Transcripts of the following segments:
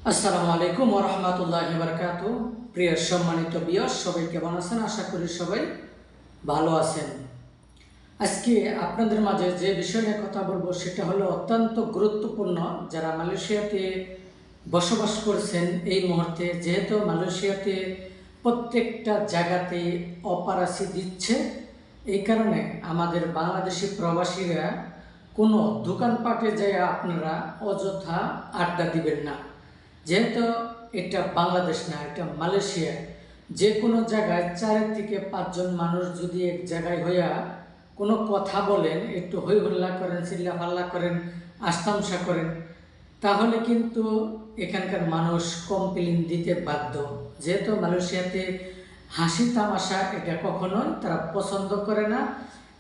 আসসালামু আলাইকুম ওয়া রাহমাতুল্লাহি ওয়া বারাকাতুহু। প্রিয় সম্মানিত ভিউয়ার্স, সবাই কেমন আছেন? আশা করি সবাই ভালো আছেন। আজকে আপনাদের মাঝে যে বিষয় নিয়ে কথা বলবো সেটা হলো অত্যন্ত গুরুত্বপূর্ণ। যারা মালয়েশিয়াতে বসবাস করছেন এই মুহূর্তে, যেহেতু মালয়েশিয়াতে প্রত্যেকটা জায়গাতে অপরাসি দিচ্ছে, এই কারণে আমাদের বাংলাদেশি প্রবাসীরা কোনো দোকানপাটে যায় আপনারা অযথা আড্ডা দিবেন না। যেহেতু এটা বাংলাদেশ না, এটা মালয়েশিয়া। যে কোনো জায়গায় 4 থেকে 5 জন মানুষ যদি এক জায়গায় হইয়া কোনো কথা বলেন, একটু হই হল্লা করেন, চিল্লাফাল্লা করেন, আস্তামশা করেন, তাহলে কিন্তু এখানকার মানুষ কমপ্লেন দিতে বাধ্য। যেহেতু মালয়েশিয়াতে হাসি তামাশা এটা কখনোই তারা পছন্দ করে না।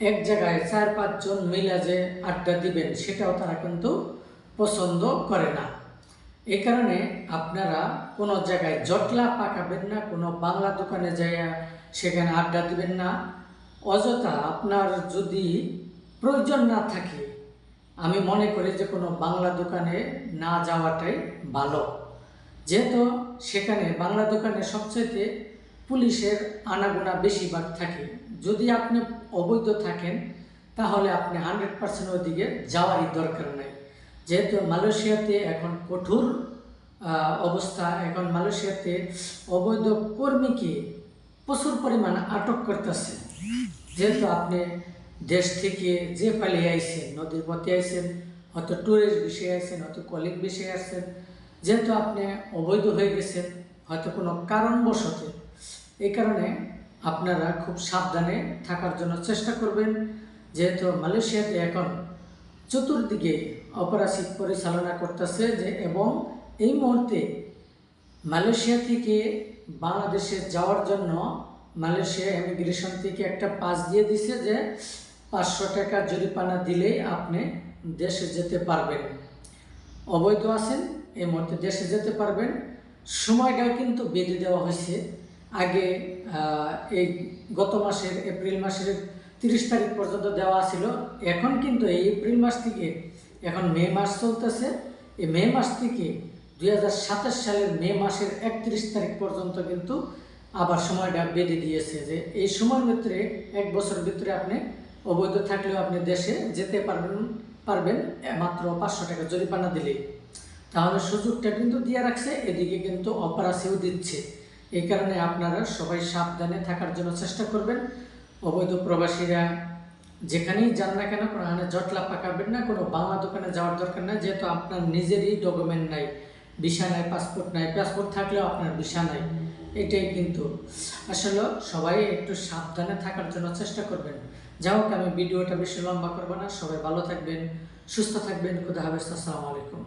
এক জায়গায় 4-5 জন মিলে যে আড্ডা দিবেন সেটাও তারা কিন্তু পছন্দ করে না। এই কারণে আপনারা কোনো জায়গায় জটলা পাকাবেন না, কোনো বাংলা দোকানে যাইয়া সেখানে আড্ডা দিবেন না। অযথা আপনার যদি প্রয়োজন না থাকে, আমি মনে করি যে কোনো বাংলা দোকানে না যাওয়াটাই ভালো। যেহেতু সেখানে বাংলা দোকানে সবচেয়ে পুলিশের আনাগোনা বেশিরভাগ থাকে। যদি আপনি অবৈধ থাকেন তাহলে আপনি 100% ওইদিকে যাওয়ারই দরকার নাই। যেহেতু মালয়েশিয়াতে এখন কঠোর অবস্থা, এখন মালয়েশিয়াতে অবৈধ কর্মীকে প্রচুর পরিমাণ আটক করতেছে। যেহেতু আপনি দেশ থেকে যে পালিয়ে আইছেন, নদীর পথে আইছেন, হয়তো ট্যুরিস্ট বিষয়ে আছেন, হয়তো কলিগ বিষয়ে আসছেন, যেহেতু আপনি অবৈধ হয়ে গেছেন হয়তো কোনো কারণবশত, এই কারণে আপনারা খুব সাবধানে থাকার জন্য চেষ্টা করবেন। যেহেতু মালয়েশিয়াতে এখন চতুর্দিকে অপরাধ পরিচালনা করতেছে এবং এই মুহূর্তে মালয়েশিয়া থেকে বাংলাদেশে যাওয়ার জন্য মালয়েশিয়া ইমিগ্রেশন থেকে একটা পাস দিয়ে দিছে যে 500 টাকা জরিমানা দিলেই আপনি দেশে যেতে পারবেন। অবৈধ আছেন এই মুহূর্তে দেশে যেতে পারবেন। সময়টাও কিন্তু বেঁধে দেওয়া হয়েছে। আগে এই গত মাসের এপ্রিল মাসের 30 তারিখ পর্যন্ত দেওয়া ছিল। এখন কিন্তু এই এপ্রিল মাস থেকে এখন মে মাস চলতেছে। এই মে মাস থেকে 2027 সালের মে মাসের 31 তারিখ পর্যন্ত কিন্তু আবার সময়টা বেঁধে দিয়েছে যে এই সময়ের ভিতরে 1 বছর ভিতরে আপনি অবৈধ থাকলেও আপনি দেশে যেতে পারবেন মাত্র 500 টাকা জরিমানা দিলেই। তাহলে সুযোগটা কিন্তু দিয়ে রাখছে, এদিকে কিন্তু অপরাধীও দিচ্ছে। এই কারণে আপনারা সবাই সাবধানে থাকার জন্য চেষ্টা করবেন। অবৈধ প্রবাসীরা যেখানেই যান না কেন কোনো জটলা পাকাবেন না, কোনো বাংলা দোকানে যাওয়ার দরকার নাই। যেহেতু আপনার নিজেরই ডকুমেন্ট নাই, ভিসা নাই, পাসপোর্ট নাই, পাসপোর্ট থাকলেও আপনার ভিসা নাই, এটাই কিন্তু আসলে সবাই একটু সাবধানে থাকার জন্য চেষ্টা করবেন। যাই হোক, আমি ভিডিওটা বেশি লম্বা করবো না। সবাই ভালো থাকবেন, সুস্থ থাকবেন। খুদা হাফেজ। আসসালামু আলাইকুম।